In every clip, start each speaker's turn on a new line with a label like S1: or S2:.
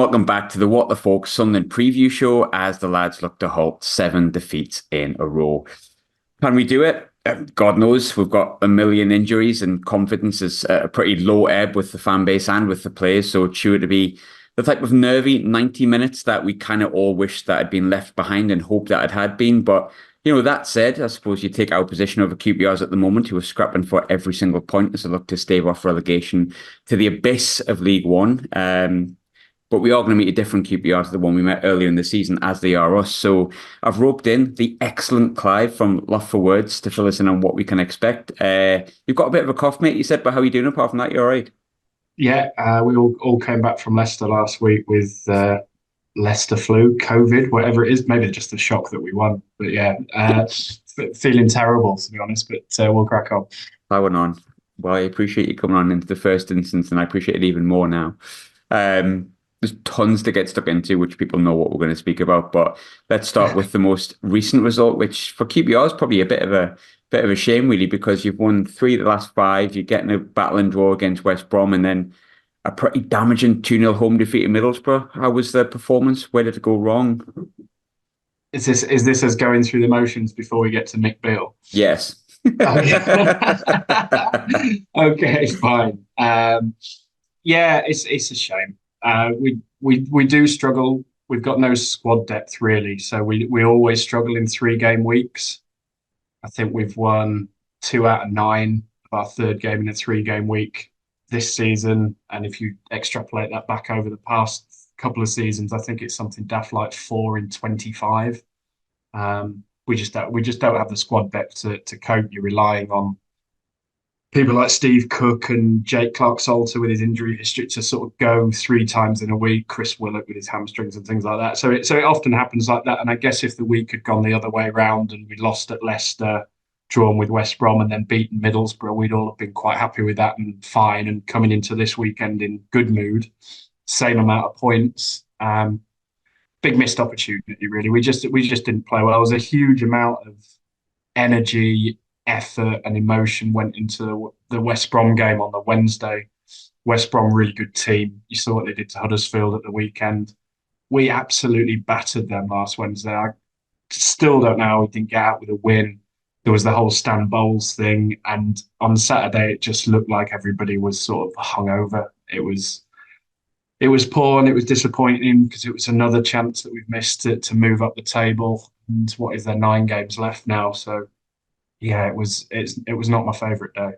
S1: welcome back to the What the Falk Sunderland preview show as the lads look to halt 7 defeats in a row. Can we do it? God knows. We've got a million injuries and confidence is at a pretty low ebb with the fan base and with the players, so it's sure to be the type of nervy 90 minutes that we kind of all wish that had been left behind and hope that it had been. But, that said, I suppose you take our position over QPRs at the moment, who are scrapping for every single point as they look to stave off relegation to the abyss of League One. But we are going to meet a different QPR to the one we met earlier in the season, as they are us. So I've roped in the excellent Clive from LoftForWords to fill us in on what we can expect. You've got a bit of a cough, mate, you said, but how are you doing apart from that? You all right?
S2: Yeah, we all came back from Leicester last week with Leicester flu, COVID, whatever it is. Maybe just the shock that we won. But yeah, feeling terrible, to be honest, but we'll crack on.
S1: Powering on. Well, I appreciate you coming on into the first instance, and I appreciate it even more now. There's tons to get stuck into, which people know what we're going to speak about. But let's start with the most recent result, which for QPR is probably a bit of a shame, really, because you've won 3 of the last 5. You're getting a battling draw against West Brom, and then a pretty damaging 2-0 home defeat in Middlesbrough. How was the performance? Where did it go wrong?
S2: Is this us going through the motions before we get to Nick Beale?
S1: Yes.
S2: Okay, fine. Yeah, it's a shame. We do struggle. We've got no squad depth really, so we always struggle in 3-game weeks. I think we've won 2 out of 9 of our 3rd game in a 3-game week this season, and if you extrapolate that back over the past couple of seasons, I think it's something daft like 4 in 25. We just don't have the squad depth to cope. You're relying on people like Steve Cook and Jake Clark-Salter with his injury history to sort of go 3 times in a week, Chris Willett with his hamstrings and things like that. So it often happens like that. And I guess if the week had gone the other way around and we lost at Leicester, drawn with West Brom and then beaten Middlesbrough, we'd all have been quite happy with that and fine and coming into this weekend in good mood. Same amount of points. Big missed opportunity, really. We just didn't play well. There was a huge amount of energy, effort and emotion went into the West Brom game on the Wednesday. West Brom, really good team. You saw what they did to Huddersfield at the weekend. We absolutely battered them last Wednesday. I still don't know how we didn't get out with a win. There was the whole Stan Bowles thing. And on Saturday, it just looked like everybody was sort of hungover. It was poor and it was disappointing because it was another chance that we've missed to move up the table. And what is there, 9 games left now? So yeah, it was not my favourite day.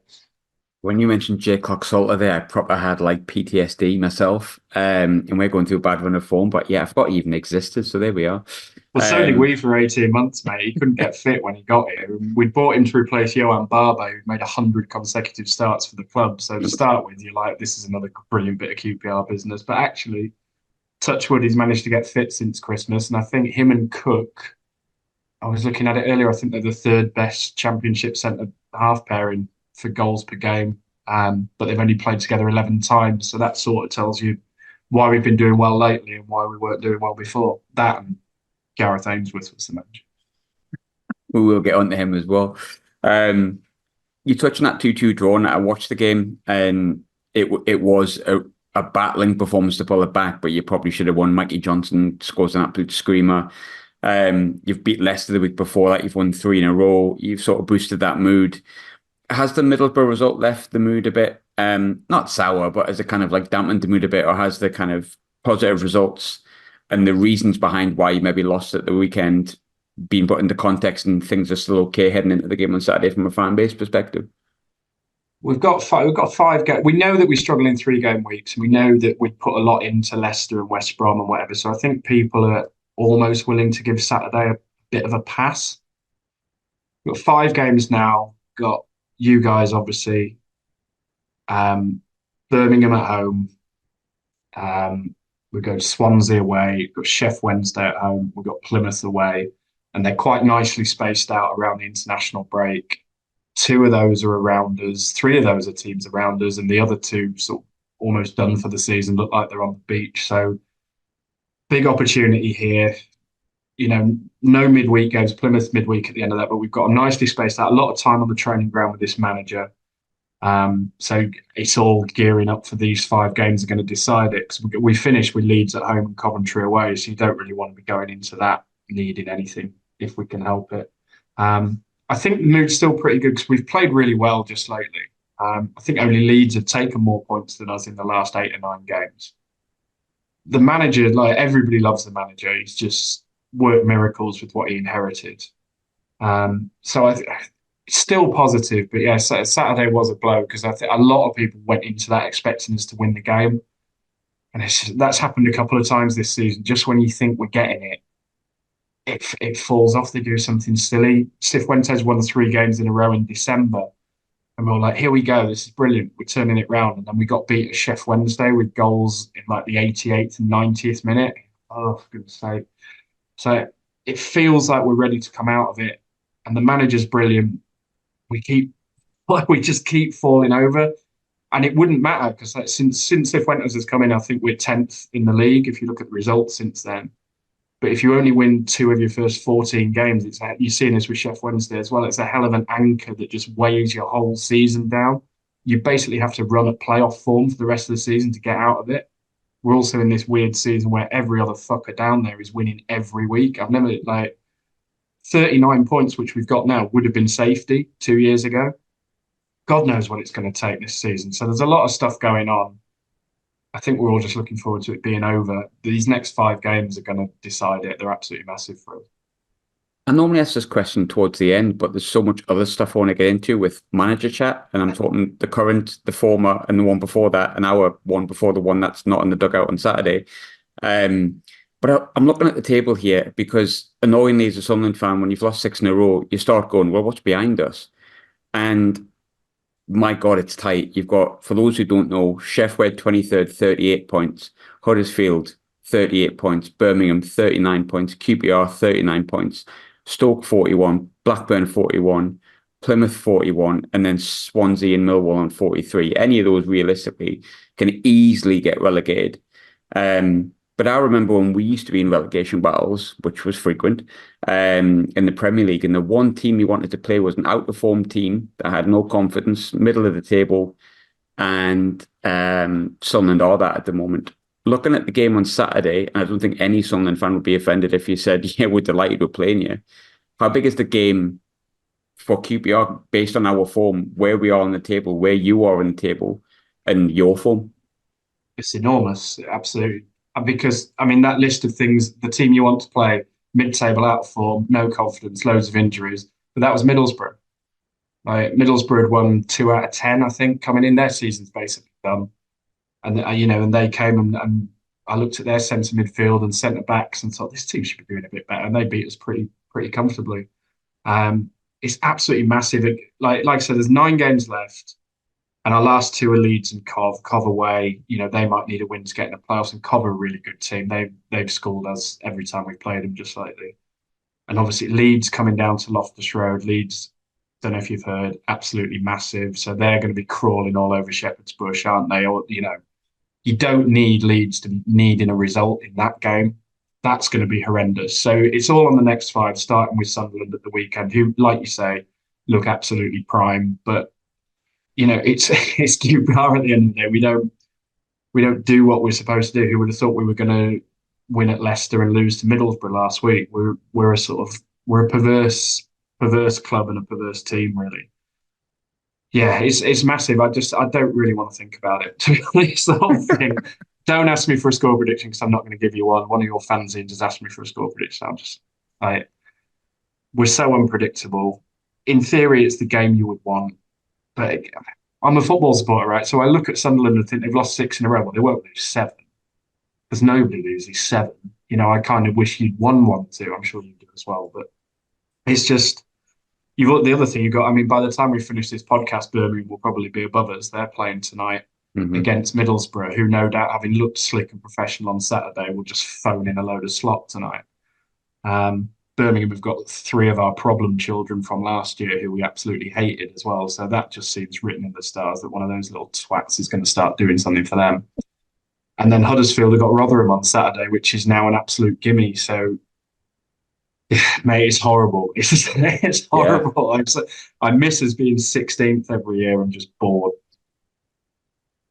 S1: When you mentioned Jake Clark-Salter there, I proper had like PTSD myself. And we're going through a bad run of form, but yeah, I forgot he even existed. So there we are.
S2: Well, so did we for 18 months, mate. He couldn't get fit when he got here. We'd bought him to replace Johan Barbo, who'd made 100 consecutive starts for the club. So to start with, you're like, this is another brilliant bit of QPR business. But actually, touchwood, he's managed to get fit since Christmas. And I think him and Cook, I was looking at it earlier, I think they're the 3rd best championship centre half pairing for goals per game. But they've only played together 11 times. So that sort of tells you why we've been doing well lately and why we weren't doing well before. That and Gareth Ainsworth was the match.
S1: We will get on to him as well. You touched on that 2-2 draw, and I watched the game, and it was a battling performance to pull it back, but you probably should have won. Mikey Johnson scores an absolute screamer. You've beat Leicester the week before that. You've won 3 in a row. You've sort of boosted that mood. Has the Middlesbrough result left the mood a bit, not sour, but has it kind of like dampened the mood a bit, or has the kind of positive results and the reasons behind why you maybe lost at the weekend been put into context and things are still okay heading into the game on Saturday from a fan base perspective?
S2: We've got 5 games. We know that we struggle in 3-game weeks. We know that we'd put a lot into Leicester and West Brom and whatever. So I think people are almost willing to give Saturday a bit of a pass. We've got 5 games now. Got you guys, obviously. Birmingham at home. We go to Swansea away. We've got Sheff Wednesday at home. We've got Plymouth away. And they're quite nicely spaced out around the international break. 2 of those are around us. 3 of those are teams around us. And the other 2 sort of almost done for the season, look like they're on the beach. So big opportunity here. No midweek games. Plymouth midweek at the end of that. But we've got a nicely spaced out. A lot of time on the training ground with this manager. So it's all gearing up for these 5 games are going to decide it. Because we finish with Leeds at home and Coventry away, so you don't really want to be going into that needing anything if we can help it. I think the mood's still pretty good because we've played really well just lately. I think only Leeds have taken more points than us in the last 8 or 9 games. The manager, like everybody loves the manager. He's just worked miracles with what he inherited. So it's still positive, but yeah, Saturday was a blow because I think a lot of people went into that expecting us to win the game, and that's happened a couple of times this season. Just when you think we're getting it, it falls off. They do something silly. Cifuentes won 3 games in a row in December, and we were like, "Here we go, this is brilliant. We're turning it round." And then we got beat at Sheff Wednesday with goals in like the 88th and 90th minute. Oh, for goodness sake! So it feels like we're ready to come out of it, and the manager's brilliant. We just keep falling over, and it wouldn't matter because like, since Cifuentes has come in, I think we're 10th in the league if you look at the results since then. But if you only win 2 of your first 14 games, you've seen this with Sheff Wednesday as well. It's a hell of an anchor that just weighs your whole season down. You basically have to run at playoff form for the rest of the season to get out of it. We're also in this weird season where every other fucker down there is winning every week. I've never 39 points, which we've got now, would have been safety 2 years ago. God knows what it's going to take this season. So there's a lot of stuff going on. I think we're all just looking forward to it being over. These next 5 games are going to decide it. They're absolutely massive for us.
S1: I normally ask this question towards the end, but there's so much other stuff I want to get into with manager chat. And I'm talking the current, the former, and the one before that, and our one before the one that's not in the dugout on Saturday. But I'm looking at the table here because annoyingly, as a Sunderland fan, when you've lost 6 in a row, you start going, well, what's behind us? And my God, it's tight. You've got, for those who don't know, Sheffield 23rd, 38 points, Huddersfield 38 points, Birmingham 39 points, QPR 39 points, Stoke 41, Blackburn 41, Plymouth 41, and then Swansea and Millwall on 43. Any of those realistically can easily get relegated. But I remember when we used to be in relegation battles, which was frequent, in the Premier League, and the one team you wanted to play was an out-of-form team that had no confidence, middle of the table, and Sunderland are that at the moment. Looking at the game on Saturday, and I don't think any Sunderland fan would be offended if you said, yeah, we're delighted we're playing you. How big is the game for QPR based on our form, where we are on the table, where you are on the table, and your form?
S2: It's enormous, absolutely. Because, I mean, that list of things, the team you want to play, mid-table out of form, no confidence, loads of injuries. But that was Middlesbrough. Middlesbrough had won 2 out of 10, I think, coming in. Their season's basically done. And, and they came and I looked at their centre midfield and centre backs and thought, this team should be doing a bit better. And they beat us pretty comfortably. It's absolutely massive. Like I said, there's 9 games left. And our last 2 are Leeds and Cov. Cov away, they might need a win to get in the playoffs. And Cov are a really good team. They've schooled us every time we've played them, just slightly. And obviously Leeds coming down to Loftus Road. Leeds, don't know if you've heard, absolutely massive. So they're going to be crawling all over Shepherd's Bush, aren't they? Or you don't need Leeds to be needing a result in that game. That's going to be horrendous. So it's all on the next 5, starting with Sunderland at the weekend, who, like you say, look absolutely prime, but. It's QPR at the end of the day. We don't do what we're supposed to do. Who would have thought we were going to win at Leicester and lose to Middlesbrough last week? We're a perverse club and a perverse team, really. Yeah, it's massive. I don't really want to think about it, to be honest. The whole thing. Don't ask me for a score prediction because I'm not going to give you one. One of your fanzines has asked me for a score prediction. We're so unpredictable. In theory, it's the game you would want. But I'm a football supporter, right? So I look at Sunderland and think they've lost 6 in a row. Well, they won't lose 7. Because nobody loses 7. I kind of wish you'd won 1 too. I'm sure you do as well. But it's just, the other thing you've got, I mean, by the time we finish this podcast, Birmingham will probably be above us. They're playing tonight against Middlesbrough, who no doubt, having looked slick and professional on Saturday, will just phone in a load of slop tonight. Birmingham have got 3 of our problem children from last year who we absolutely hated as well. So that just seems written in the stars that one of those little twats is going to start doing something for them. And then Huddersfield have got Rotherham on Saturday, which is now an absolute gimme. So Mate, it's horrible. It's
S1: Yeah.
S2: horrible. I miss us being 16th every year. I'm just bored.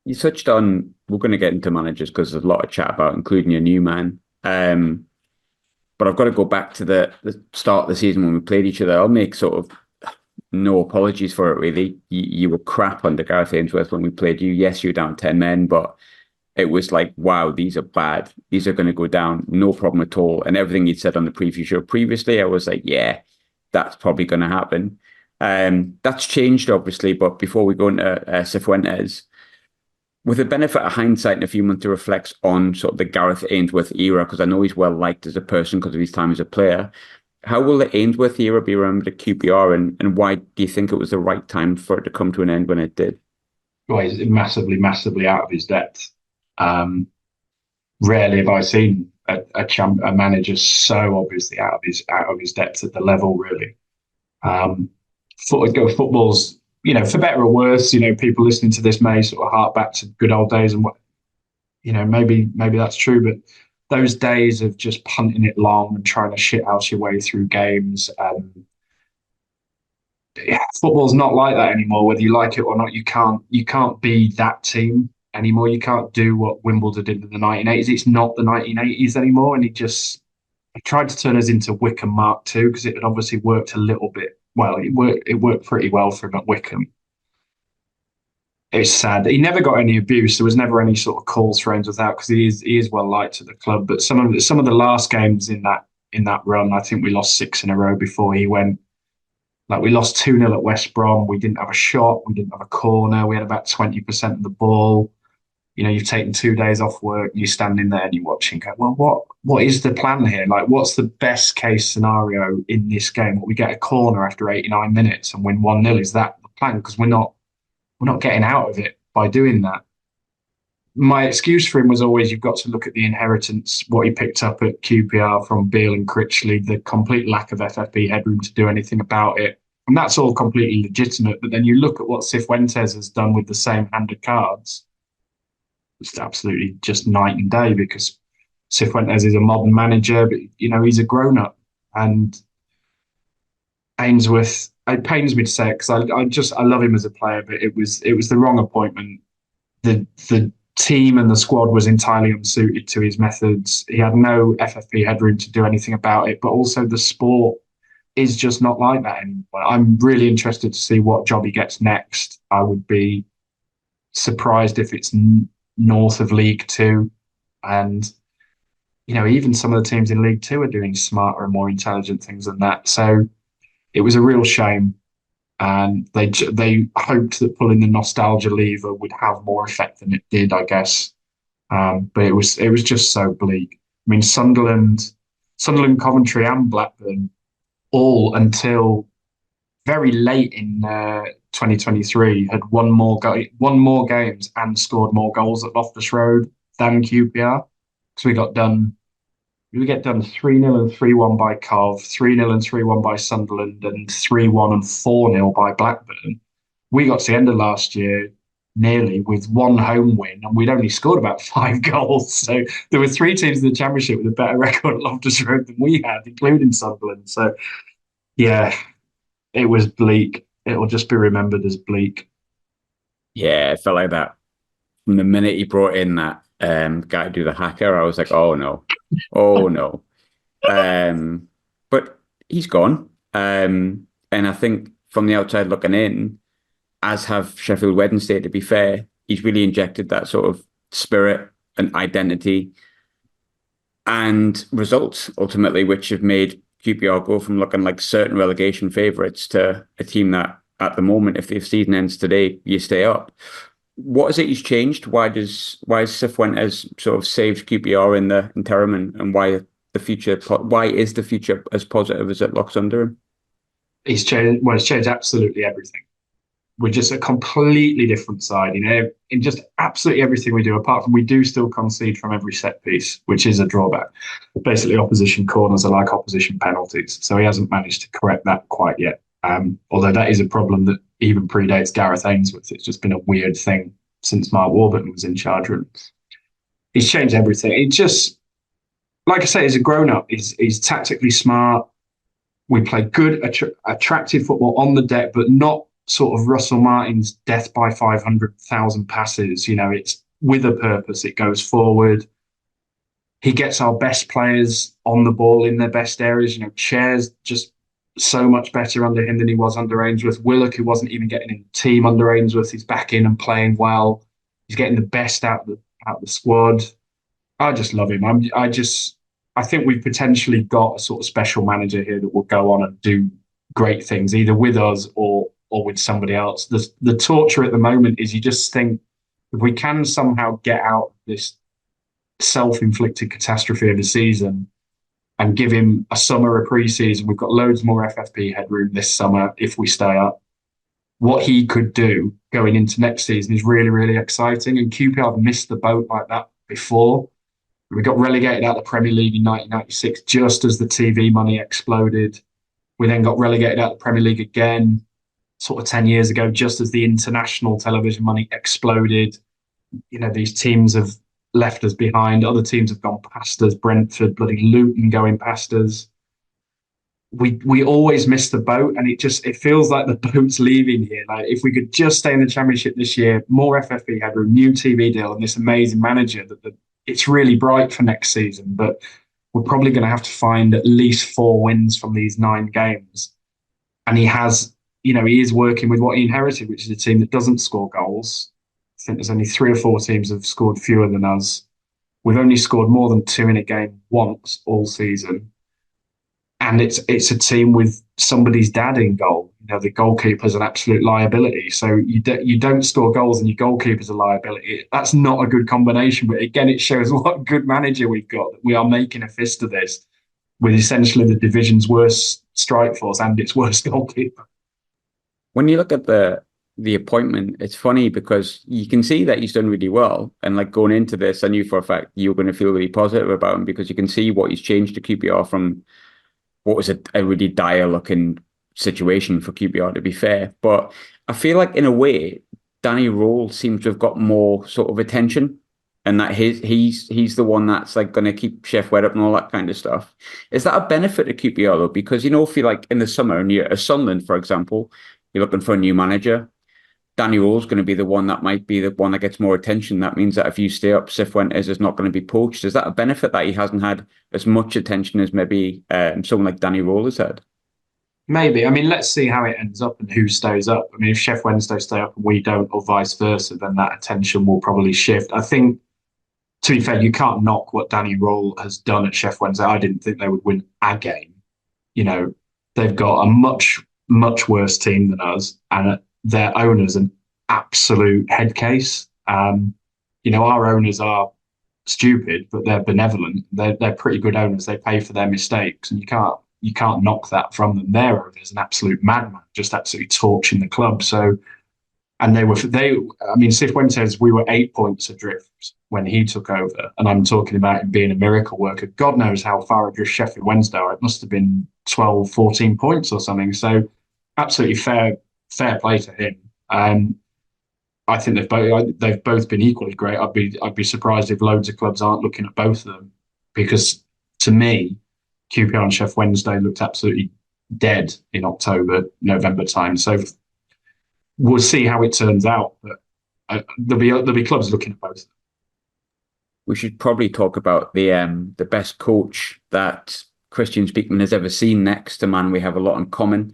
S1: You touched on, we're going to get into managers because there's a lot of chat about including your new man. But I've got to go back to the start of the season when we played each other. I'll make sort of no apologies for it, really. You were crap under Gareth Ainsworth when we played you. Yes, you were down 10 men, but it was like, wow, these are bad. These are going to go down. No problem at all. And everything you'd said on the preview show previously, I was like, yeah, that's probably going to happen. That's changed, obviously. But before we go into Cifuentes, with the benefit of hindsight and a few months to reflect on sort of the Gareth Ainsworth era, because I know he's well liked as a person because of his time as a player, how will the Ainsworth era be remembered at QPR, and why do you think it was the right time for it to come to an end when it did?
S2: Well, he's massively, massively out of his depth. Rarely have I seen a manager so obviously out of his depth at the level, really. Football's, for better or worse, people listening to this may sort of hark back to good old days, and what, maybe that's true, but those days of just punting it long and trying to shithouse your way through games, football's not like that anymore. Whether you like it or not, you can't be that team anymore. You can't do what Wimbledon did in the 1980s. It's not the 1980s anymore, and he tried to turn us into Wickham Mark II because it had obviously worked a little bit. Well, it worked pretty well for him at Wickham. It's sad. He never got any abuse. There was never any sort of calls for ends without, because he is well liked at the club. But some of the last games in that run, I think we lost 6 in a row before he went. Like, we lost 2-0 at West Brom. We didn't have a shot. We didn't have a corner. We had about 20% of the ball. You've taken 2 days off work. You're standing there and you're watching. Go, well, what is the plan here? Like, what's the best case scenario in this game? We get a corner after 89 minutes and win 1-0. Is that the plan? Because we're not getting out of it by doing that. My excuse for him was always, you've got to look at the inheritance, what he picked up at QPR from Beale and Critchley, the complete lack of FFP headroom to do anything about it. And that's all completely legitimate. But then you look at what Cifuentes has done with the same hand of cards. It's absolutely just night and day, because Cifuentes is a modern manager, but he's a grown-up. And Ainsworth, it pains me to say it, because I love him as a player, but it was the wrong appointment. The team and the squad was entirely unsuited to his methods. He had no FFP headroom to do anything about it, but also the sport is just not like that anymore. I'm really interested to see what job he gets next. I would be surprised if it's north of League Two. And, even some of the teams in League Two are doing smarter and more intelligent things than that. So it was a real shame. And they hoped that pulling the nostalgia lever would have more effect than it did, I guess. But it was just so bleak. I mean, Sunderland, Coventry, and Blackburn, all until very late in 2023, had won more games and scored more goals at Loftus Road than QPR. So we get done 3-0 and 3-1 by Cov, 3-0 and 3-1 by Sunderland, and 3-1 and 4-0 by Blackburn. We got to the end of last year nearly with one home win, and we'd only scored about 5 goals. So there were 3 teams in the Championship with a better record at Loftus Road than we had, including Sunderland. So, yeah, it was bleak. It will just be remembered as bleak.
S1: Yeah, it felt like that from the minute he brought in that guy to do the hacker. I was like, oh no, oh no. But he's gone. And I think from the outside looking in, as have Sheffield Wednesday, to be fair, he's really injected that sort of spirit and identity and results ultimately, which have made QPR go from looking like certain relegation favourites to a team that at the moment, if the season ends today, you stay up. What is it he's changed? Why is Cifuentes sort of saved QPR in the interim, and why is the future as positive as it looks under him?
S2: He's changed. Well, it's changed absolutely everything. We're just a completely different side, in just absolutely everything we do, apart from we do still concede from every set piece, which is a drawback. Basically, opposition corners are like opposition penalties. So he hasn't managed to correct that quite yet. Although that is a problem that even predates Gareth Ainsworth. It's just been a weird thing since Mark Warburton was in charge. He's changed everything. It just, like I say, he's a grown-up. He's tactically smart. We play good, attractive football on the deck, but not sort of Russell Martin's death by 500,000 passes. It's with a purpose. It goes forward. He gets our best players on the ball in their best areas. Chair's just so much better under him than he was under Ainsworth. Willock, who wasn't even getting in the team under Ainsworth, he's back in and playing well. He's getting the best out of the squad. I just love him. I think we've potentially got a sort of special manager here that will go on and do great things, either with us or with somebody else. The torture at the moment is you just think if we can somehow get out of this self-inflicted catastrophe of the season and give him a summer, a pre-season, we've got loads more FFP headroom this summer if we stay up. What he could do going into next season is really, really exciting. And QPR have missed the boat like that before. We got relegated out of the Premier League in 1996, just as the TV money exploded. We then got relegated out of the Premier League again, sort of 10 years ago, just as the international television money exploded. These teams have left us behind. Other teams have gone past us. Brentford, bloody Luton going past us. We always miss the boat, and it feels like the boat's leaving here. Like if we could just stay in the Championship this year, more FFP headroom, new TV deal, and this amazing manager, it's really bright for next season. But we're probably going to have to find at least 4 wins from these 9 games. And he is working with what he inherited, which is a team that doesn't score goals. I think there's only 3 or 4 teams that have scored fewer than us. We've only scored more than 2 in a game once all season. And it's a team with somebody's dad in goal. The goalkeeper's an absolute liability. So you don't score goals and your goalkeeper's a liability. That's not a good combination. But again, it shows what a good manager we've got. We are making a fist of this with essentially the division's worst strike force and its worst goalkeeper.
S1: When you look at the appointment, it's funny because you can see that he's done really well. And like going into this, I knew for a fact you were going to feel really positive about him because you can see what he's changed to QPR from what was a really dire looking situation for QPR, to be fair. But I feel like in a way, Danny Rowell seems to have got more sort of attention, and that he's the one that's like going to keep Chef Wed up and all that kind of stuff. Is that a benefit to QPR though? Because if you like in the summer and you're at Sunderland, for example, you're looking for a new manager, Danny Rowell's going to be the one that might be the one that gets more attention. That means that if you stay up, Cifuentes is not going to be poached. Is that a benefit that he hasn't had as much attention as maybe someone like Danny Rowell has had?
S2: Maybe. I mean, let's see how it ends up and who stays up. I mean, if Chef Wednesday stay up and we don't, or vice versa, then that attention will probably shift. I think, to be fair, you can't knock what Danny Rowell has done at Chef Wednesday. I didn't think they would win a game. They've got a much, much worse team than us, and their owner's an absolute head case. Our owners are stupid, but they're benevolent. They're pretty good owners. They pay for their mistakes, and you can't knock that from them. Their owner's an absolute madman, just absolutely torching the club. So, and Cifuentes, we were 8 points adrift when he took over, and I'm talking about him being a miracle worker. God knows how far adrift Sheffield Wednesday are. It must have been 12, 14 points or something. So, absolutely fair play to him. I think they've both been equally great. I'd be surprised if loads of clubs aren't looking at both of them, because to me, QPR and Chef Wednesday looked absolutely dead in October, November time. So we'll see how it turns out. But there'll be clubs looking at both.
S1: We should probably talk about the best coach that Christian Speakman has ever seen next, a man we have a lot in common.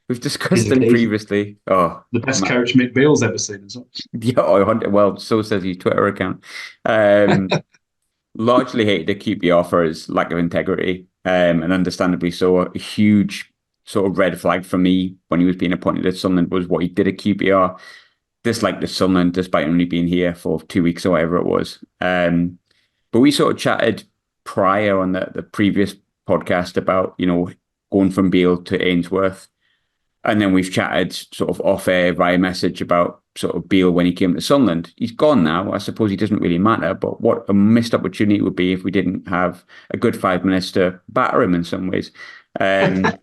S1: We've discussed him previously. Oh,
S2: the best coach Mick Beale's ever seen as well.
S1: Yeah, well, so says his Twitter account. Largely hated at QPR for his lack of integrity, and understandably so. A huge sort of red flag for me when he was being appointed at Sunderland was what he did at QPR. Disliked the Sunderland despite only being here for 2 weeks or whatever it was. But we sort of chatted prior on the previous podcast about, going from Beale to Ainsworth. And then we've chatted sort of off air via message about sort of Beale when he came to Sunderland. He's gone now. I suppose he doesn't really matter, but what a missed opportunity it would be if we didn't have a good 5 minutes to batter him in some ways. There's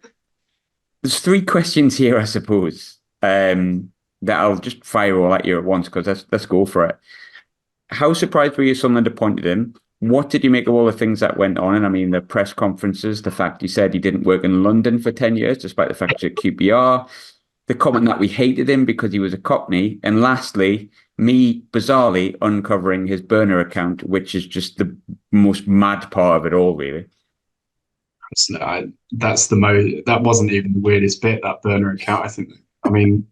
S1: 3 questions here, I suppose, that I'll just fire all at you at once, because let's go for it. How surprised were you Sunderland appointed him? What did you make of all the things that went on? And I mean, the press conferences, the fact he said he didn't work in London for 10 years, despite the fact he's at QPR, the comment that we hated him because he was a Cockney, and lastly, me bizarrely uncovering his burner account, which is just the most mad part of it all, really.
S2: That wasn't even the weirdest bit, that burner account. I mean,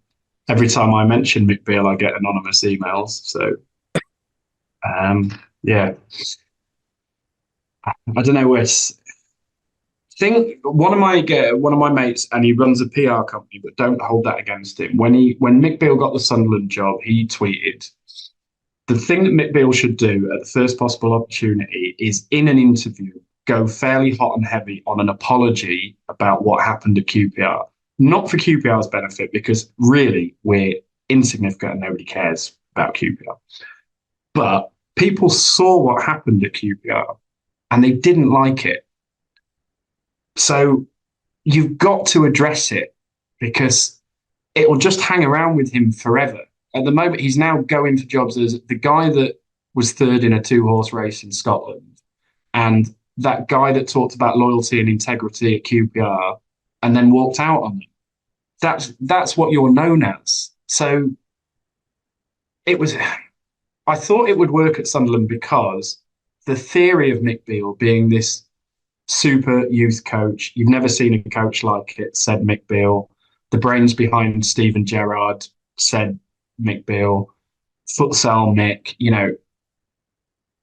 S2: every time I mention Mick Beale, I get anonymous emails. So, yeah, I don't know where. Think one of my mates, and he runs a PR company, but don't hold that against him. When Mick Beale got the Sunderland job, he tweeted, "The thing that Mick Beale should do at the first possible opportunity is in an interview go fairly hot and heavy on an apology about what happened at QPR. Not for QPR's benefit, because really we're insignificant and nobody cares about QPR. But people saw what happened at QPR and they didn't like it. So you've got to address it, because it will just hang around with him forever. At the moment, he's now going for jobs as the guy that was third in a 2-horse race in Scotland, and that guy that talked about loyalty and integrity at QPR and then walked out on them. That's what you're known as. So I thought it would work at Sunderland, because the theory of Mick Beale being this super youth coach, you've never seen a coach like it, said Mick Beale. The brains behind Steven Gerrard, said Mick Beale. Futsal Mick,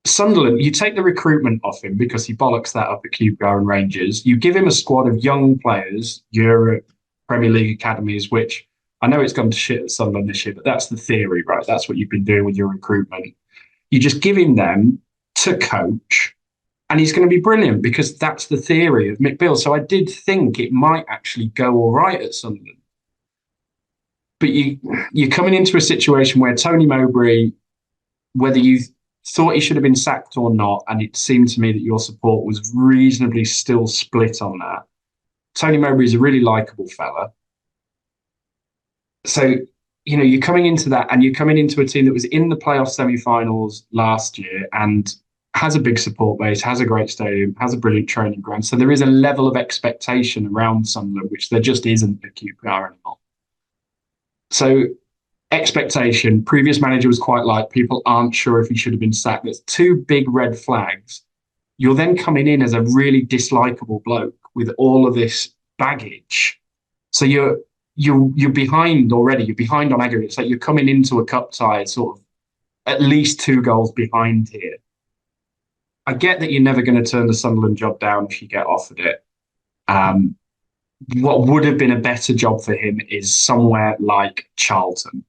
S2: Sunderland, you take the recruitment off him because he bollocks that up at QPR and Rangers. You give him a squad of young players, Europe, Premier League academies, which I know it's gone to shit at Sunderland this year, but that's the theory, right? That's what you've been doing with your recruitment. You just give him them to coach, and he's going to be brilliant, because that's the theory of Mick Beale. So I did think it might actually go all right at Sunderland. But you're coming into a situation where Tony Mowbray, whether you thought he should have been sacked or not, and it seemed to me that your support was reasonably still split on that. Tony Mowbray is a really likable fella. So, you're coming into that, and you're coming into a team that was in the playoff semi-finals last year and has a big support base, has a great stadium, has a brilliant training ground. So there is a level of expectation around Sunderland, which there just isn't at QPR anymore. So expectation, previous manager was quite like, people aren't sure if he should have been sacked. There's two big red flags. You're then coming in as a really dislikable bloke with all of this baggage. So you're behind already. You're behind on aggregate. It's like you're coming into a cup tie sort of at least 2 goals behind here. I get that you're never going to turn the Sunderland job down if you get offered it. What would have been a better job for him is somewhere like Charlton.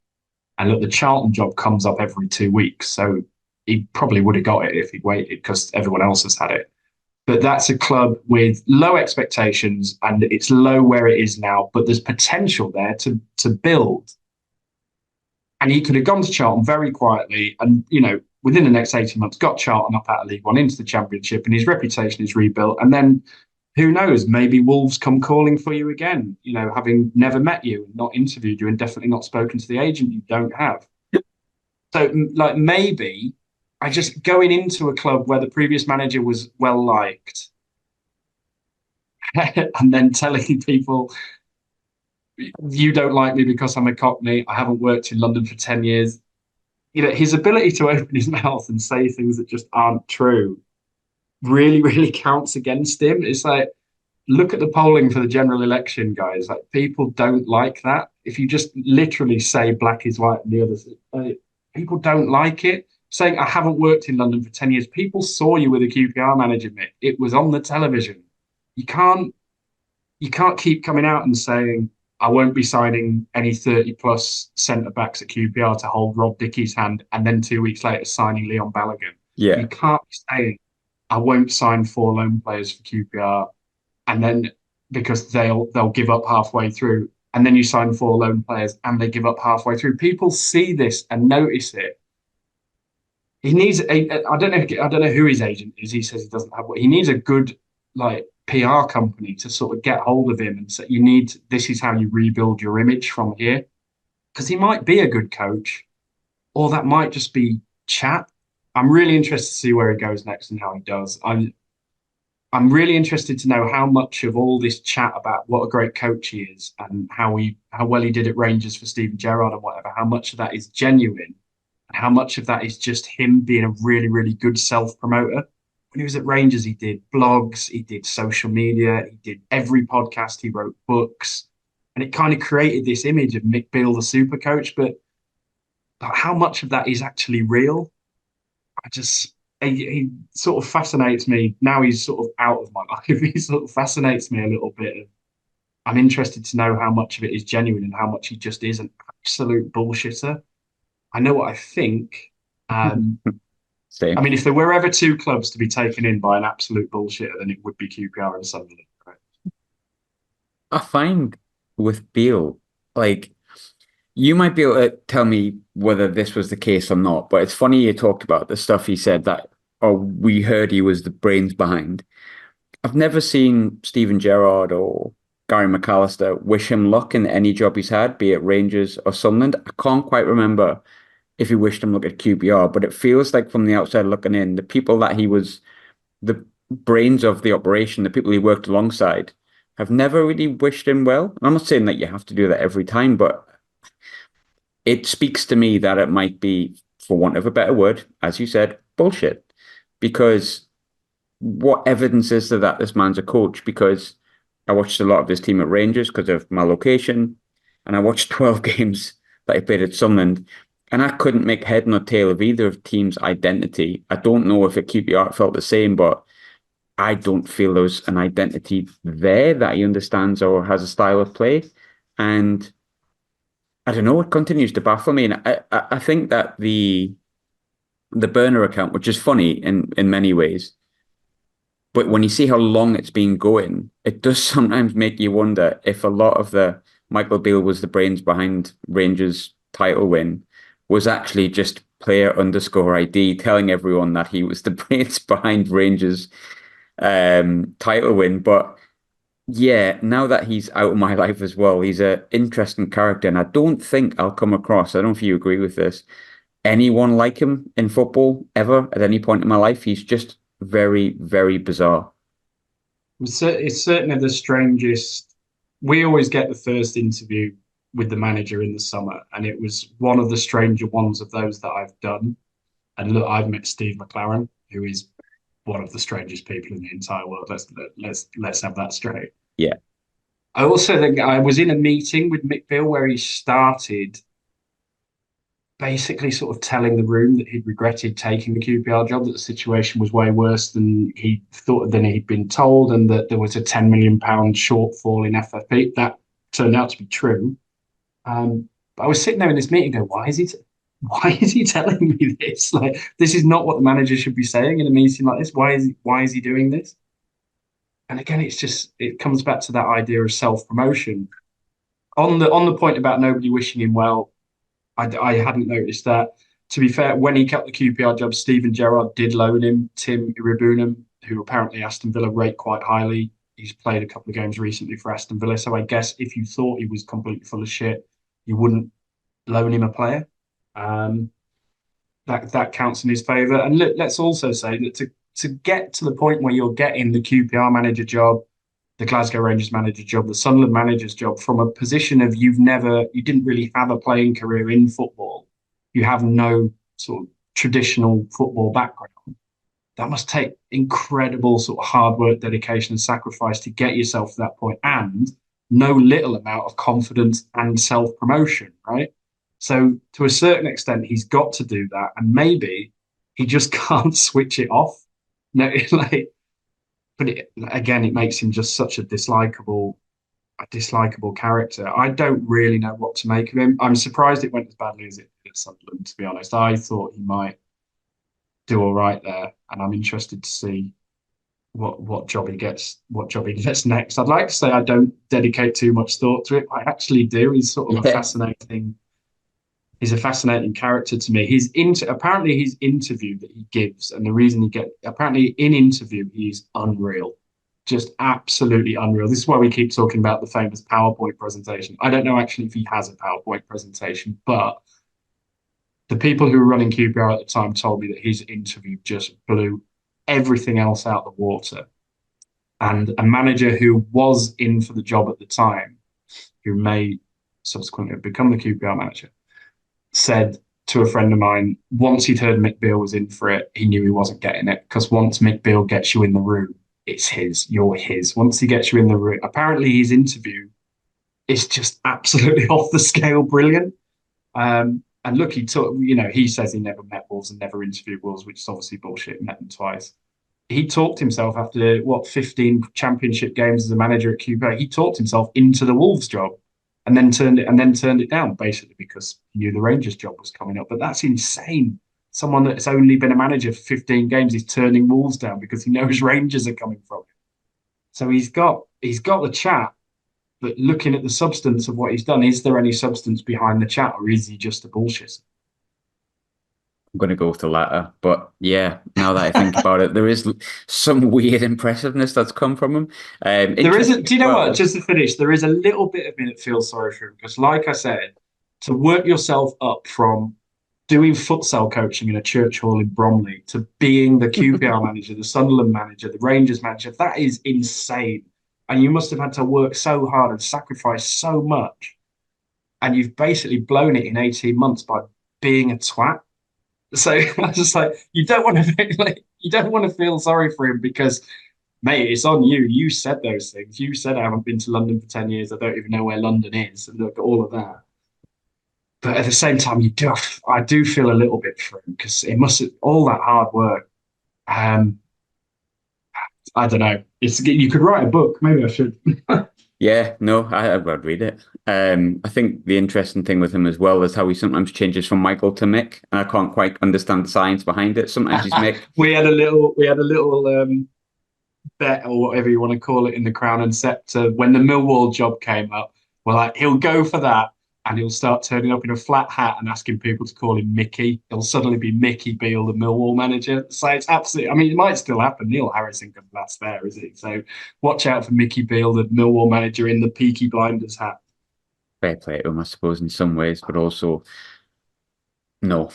S2: And look, the Charlton job comes up every 2 weeks, so he probably would have got it if he'd waited, because everyone else has had it. But that's a club with low expectations, and it's low where it is now, but there's potential there to build. And he could have gone to Charlton very quietly and, within the next 18 months, got Charlton up out of League One into the Championship, and his reputation is rebuilt. And then, who knows, maybe Wolves come calling for you again, having never met you and not interviewed you and definitely not spoken to the agent you don't have. So, maybe I just going into a club where the previous manager was well liked and then telling people, you don't like me because I'm a Cockney, I haven't worked in London for 10 years. His ability to open his mouth and say things that just aren't true really, really counts against him. It's like, look at the polling for the general election, guys. Like, people don't like that. If you just literally say black is white and the others, people don't like it. Saying, I haven't worked in London for 10 years. People saw you with a QPR manager, Mick. It was on the television. You can't keep coming out and saying, I won't be signing any 30-plus centre-backs at QPR to hold Rob Dickey's hand, and then 2 weeks later signing Leon Balogun.
S1: Yeah.
S2: You can't be saying, I won't sign 4 loan players for QPR, and then because they'll give up halfway through, and then you sign 4 loan players and they give up halfway through. People see this and notice it. He needs I don't know who his agent is. He says he doesn't have. He needs a good PR company to sort of get hold of him and say, this is how you rebuild your image from here. Because he might be a good coach, or that might just be chat. I'm really interested to see where he goes next and how he does. I'm really interested to know how much of all this chat about what a great coach he is and how well he did at Rangers for Steven Gerrard and whatever, how much of that is genuine and how much of that is just him being a really, really good self-promoter. When he was at Rangers, he did blogs, he did social media, he did every podcast, he wrote books, and it kind of created this image of Mick Beale, the super coach. But how much of that is actually real? I just he sort of fascinates me. Now he's sort of out of my life. He sort of fascinates me a little bit. I'm interested to know how much of it is genuine and how much he just is an absolute bullshitter. I know what I think. I
S1: Same.
S2: mean, if there were ever two clubs to be taken in by an absolute bullshitter, then it would be QPR and Sunderland. Right?
S1: I find with Beale, like you might be able to tell me whether this was the case or not, but it's funny you talked about the stuff he said that, or we heard he was the brains behind. I've never seen Steven Gerrard or Gary McAllister wish him luck in any job he's had, be it Rangers or Sunderland. I can't quite remember if he wished him luck at QPR, but it feels like from the outside looking in, the people that he was the brains of the operation, the people he worked alongside, have never really wished him well. And I'm not saying that you have to do that every time, but it speaks to me that it might be, for want of a better word, as you said, bullshit. Because what evidence is there that this man's a coach? Because I watched a lot of this team at Rangers because of my location, and I watched 12 games that he played at Sunderland, and I couldn't make head nor tail of either of team's identity. I don't know if at QPR it felt the same, but I don't feel there's an identity there that he understands or has a style of play. And I don't know, it continues to baffle me. And I think that the burner account, which is funny in many ways, but when you see how long it's been going, it does sometimes make you wonder if a lot of the Michael Beale was the brains behind Rangers title win was actually just player underscore ID telling everyone that he was the brains behind Rangers title win. But yeah, now that he's out of my life as well, he's an interesting character, and I don't think I'll come across, I don't know if you agree with this, anyone like him in football ever at any point in my life. He's just very, very bizarre.
S2: It's certainly the strangest. We always get the first interview with the manager in the summer, and it was one of the stranger ones of those that I've done. And look, I've met Steve McLaren, who is one of the strangest people in the entire world. Let's have that straight.
S1: Yeah.
S2: I also think I was in a meeting with Mick Beale where he started basically sort of telling the room that he'd regretted taking the QPR job, that the situation was way worse than he thought, than he'd been told, and that there was a £10 million shortfall in FFP. That turned out to be true. But I was sitting there in this meeting going, why is he telling me this? Like, this is not what the manager should be saying in a meeting like this. Why is he doing this? And again, it comes back to that idea of self-promotion. On the point about nobody wishing him well, I hadn't noticed that. To be fair, when he kept the QPR job, Steven Gerrard did loan him Tim Iribunum, who apparently Aston Villa rate quite highly. He's played a couple of games recently for Aston Villa. So I guess if you thought he was completely full of shit, you wouldn't loan him a player. That counts in his favour. And look, let's also say that to get to the point where you're getting the QPR manager job, the Glasgow Rangers manager job, the Sunderland manager's job from a position of you didn't really have a playing career in football. You have no sort of traditional football background. That must take incredible sort of hard work, dedication, and sacrifice to get yourself to that point, and no little amount of confidence and self-promotion, right? So to a certain extent, he's got to do that, and maybe he just can't switch it off. No, but again, it makes him just such a dislikable character. I don't really know what to make of him. I'm surprised it went as badly as it did at Sunderland, to be honest. I thought he might do all right there, and I'm interested to see what job he gets next. I'd like to say I don't dedicate too much thought to it. I actually do. He's sort of he's a fascinating character to me. Apparently his interview that he gives, and the reason apparently in interview he's unreal, just absolutely unreal. This is why we keep talking about the famous PowerPoint presentation. I don't know actually if he has a PowerPoint presentation, but The people who were running QPR at the time told me that his interview just blew everything else out the water. And a manager who was in for the job at the time, who may subsequently have become the QPR manager, said to a friend of mine, once he'd heard Mick Beale was in for it, he knew he wasn't getting it. Because once Mick Beale gets you in the room, it's his, you're his. Once he gets you in the room, apparently his interview is just absolutely off the scale brilliant. And look, he says he never met Wolves and never interviewed Wolves, which is obviously bullshit. Met them twice. He talked himself after 15 championship games as a manager at QPR. He talked himself into the Wolves job, and then turned it down basically because he knew the Rangers job was coming up. But that's insane. Someone that's only been a manager for 15 games is turning Wolves down because he knows Rangers are coming from him. So he's got the chat, but looking at the substance of what he's done, is there any substance behind the chat, or is he just a bullshit?
S1: I'm going to go with the latter. But yeah, now that I think about it, there is some weird impressiveness that's come from him.
S2: There isn't. Do you know what? Just to finish, there is a little bit of me that feels sorry for him because, like I said, to work yourself up from doing futsal coaching in a church hall in Bromley to being the QPR manager, the Sunderland manager, the Rangers manager, that is insane. And you must have had to work so hard and sacrifice so much. And you've basically blown it in 18 months by being a twat. So I was just like, you don't want to feel sorry for him because, mate, it's on you. You said those things. You said I haven't been to London for 10 years. I don't even know where London is. And look at all of that. But at the same time, I do feel a little bit for him because it must have all that hard work. I don't know. You could write a book. Maybe I should.
S1: Yeah, no, I would read it. I think the interesting thing with him as well is how he sometimes changes from Michael to Mick, and I can't quite understand the science behind it. Sometimes he's Mick.
S2: we had a little bet or whatever you want to call it in the Crown and Scepter when the Millwall job came up. Well, like he'll go for that, and he'll start turning up in a flat hat and asking people to call him Mickey. He'll suddenly be Mickey Beale, the Millwall manager. So it's absolutely, I mean, it might still happen. Neil Harrison could last there, is it? So watch out for Mickey Beale, the Millwall manager in the Peaky Blinders hat.
S1: Fair play to him, I suppose, in some ways, but also no.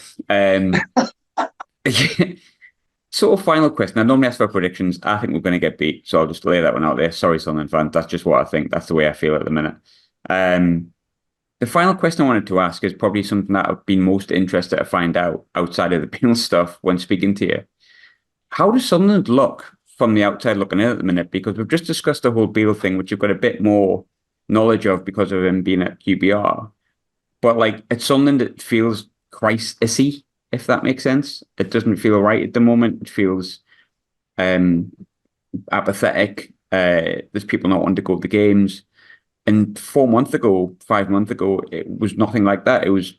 S1: Sort of final question. I normally ask for predictions. I think we're going to get beat, so I'll just lay that one out there. Sorry, Sunderland fans. That's just what I think. That's the way I feel at the minute. The final question I wanted to ask is probably something that I've been most interested to find out outside of the Beale stuff when speaking to you. How does Sunderland look from the outside looking in at the minute? Because we've just discussed the whole Beale thing, which you've got a bit more knowledge of because of him being at QPR. But like at Sunderland, it feels crisis-y, if that makes sense. It doesn't feel right at the moment. It feels apathetic. There's people not wanting to go to the games. And 5 months ago, it was nothing like that. It was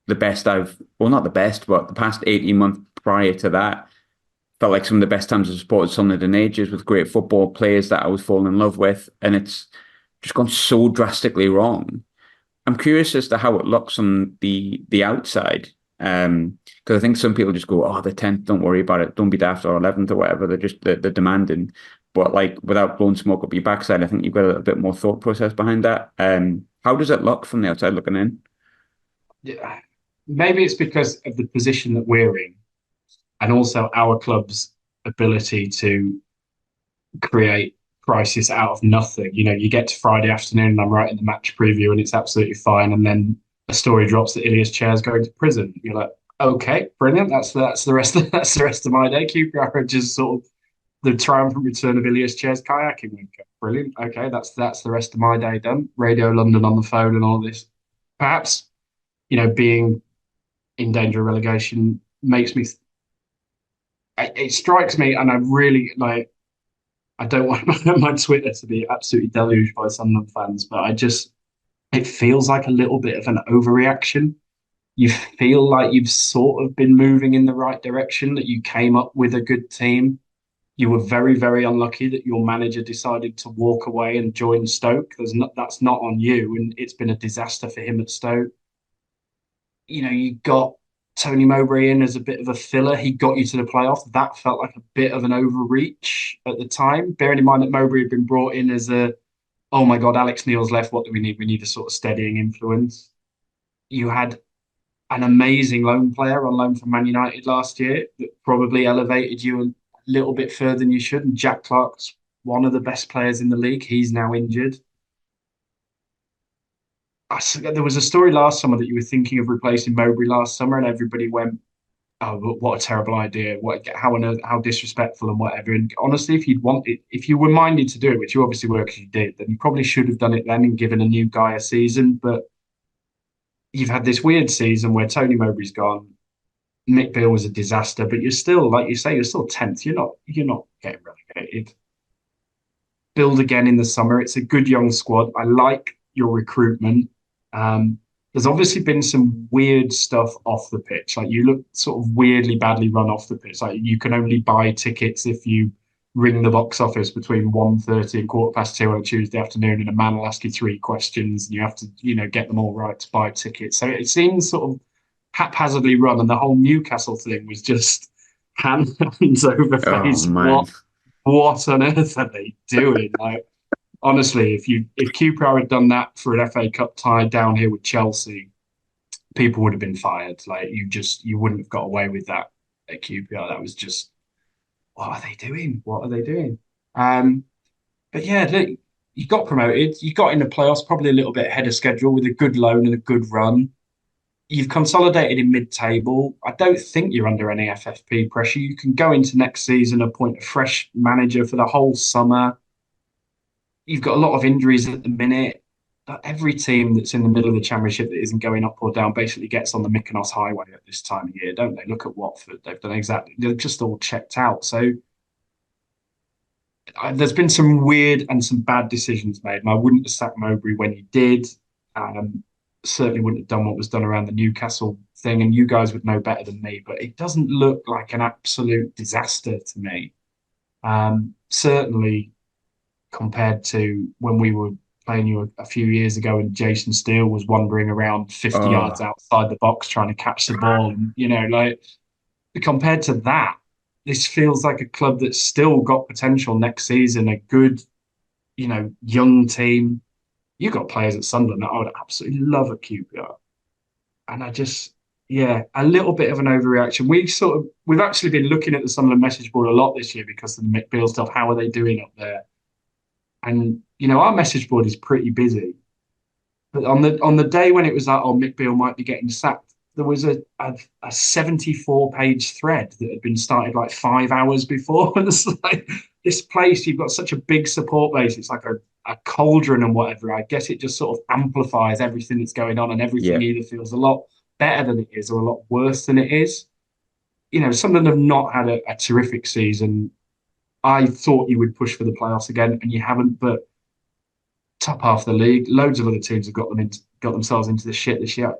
S1: the best not the best, but the past 18 months prior to that felt like some of the best times I've supported Sunderland in ages with great football players that I was falling in love with. And it's just gone so drastically wrong. I'm curious as to how it looks on the outside. Because I think some people just go, oh, the 10th, don't worry about it. Don't be daft, or 11th or whatever. They're demanding. But like without blowing smoke up your backside, I think you've got a bit more thought process behind that. How does it look from the outside looking in?
S2: Yeah, maybe it's because of the position that we're in, and also our club's ability to create crisis out of nothing. You know, you get to Friday afternoon, and I'm writing the match preview, and it's absolutely fine, and then a story drops that Ilias Chair's going to prison. You're like, okay, brilliant. That's the rest of my day. QPR just sort of the triumphant return of Ilias Chair's kayaking winker. Brilliant. Okay, that's the rest of my day done. Radio London on the phone and all this. Perhaps, being in danger of relegation makes me. It strikes me, and I really like. I don't want my Twitter to be absolutely deluged by Sunderland fans, but it feels like a little bit of an overreaction. You feel like you've sort of been moving in the right direction, that you came up with a good team. You were very, very unlucky that your manager decided to walk away and join Stoke. That's not on you, and it's been a disaster for him at Stoke. You got Tony Mowbray in as a bit of a filler. He got you to the playoffs. That felt like a bit of an overreach at the time, bearing in mind that Mowbray had been brought in as oh my God, Alex Neil's left. What do we need? We need a sort of steadying influence. You had an amazing loan player on loan from Man United last year that probably elevated you a little bit further than you should. And Jack Clark's one of the best players in the league. He's now injured. There was a story last summer that you were thinking of replacing Mowbray last summer, and everybody went, "Oh, what a terrible idea! How on earth, how disrespectful and whatever." And honestly, if you were minded to do it, which you obviously were because you did, then you probably should have done it then and given a new guy a season. But you've had this weird season where Tony Mowbray's gone. Mick Beale was a disaster, but you're still, like you say, you're still 10th. You're not getting relegated. Build again in the summer. It's a good young squad. I like your recruitment. There's obviously been some weird stuff off the pitch. Like you look sort of weirdly badly run off the pitch. Like you can only buy tickets if you ring the box office between 1:30 and 2:15 on a Tuesday afternoon, and a man will ask you 3 questions, and you have to, get them all right to buy tickets. So it seems sort of haphazardly run, and the whole Newcastle thing was just hands over face.
S1: Man.
S2: What on earth are they doing? Like, honestly, if QPR had done that for an FA Cup tie down here with Chelsea, people would have been fired. Like you wouldn't have got away with that at QPR. That was just, what are they doing? What are they doing? But yeah, look, you got promoted. You got in the playoffs probably a little bit ahead of schedule with a good loan and a good run. You've consolidated in mid-table. I don't think you're under any FFP pressure. You can go into next season, appoint a fresh manager for the whole summer. You've got a lot of injuries at the minute. Every team that's in the middle of the championship that isn't going up or down basically gets on the Mykonos highway at this time of year, don't they? Look at Watford. They've done exactly. They're just all checked out. So there's been some weird and some bad decisions made. And I wouldn't have sacked Mowbray when you did. Certainly wouldn't have done what was done around the Newcastle thing, and you guys would know better than me, but it doesn't look like an absolute disaster to me. Certainly compared to when we were playing you a few years ago and Jason Steele was wandering around 50 yards outside the box trying to catch the ball. And, like compared to that, this feels like a club that's still got potential next season, a good, young team. You got players at Sunderland that I would absolutely love at QPR. And a little bit of an overreaction. We've actually been looking at the Sunderland message board a lot this year because of the Mick Beale stuff. How are they doing up there? And, our message board is pretty busy. But on the day when it was like, oh, Mick Beale might be getting sacked, there was a 74-page thread that had been started like 5 hours before. And it's like, this place, you've got such a big support base. It's like a cauldron and whatever. I guess it just sort of amplifies everything that's going on, and everything either feels a lot better than it is or a lot worse than it is. Sunderland have not had a terrific season. I thought you would push for the playoffs again, and you haven't. But top half of the league, loads of other teams have got themselves into the shit this year.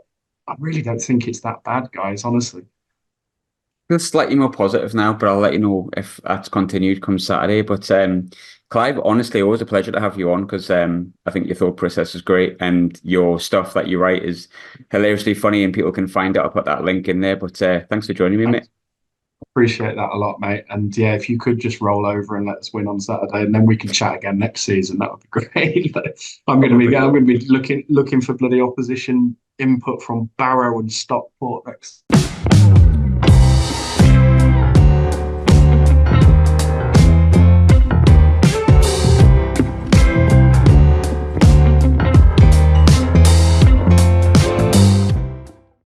S2: I really don't think it's that bad, guys. Honestly,
S1: Feel slightly more positive now, but I'll let you know if that's continued come Saturday. But Clive, honestly, always a pleasure to have you on because I think your thought process is great and your stuff that you write is hilariously funny and people can find it. I'll put that link in there. But thanks for joining me, mate.
S2: Appreciate that a lot, mate. And yeah, if you could just roll over and let us win on Saturday, and then we can chat again next season, that would be great. I'm going to be looking for bloody opposition input from Barrow and Stockport next.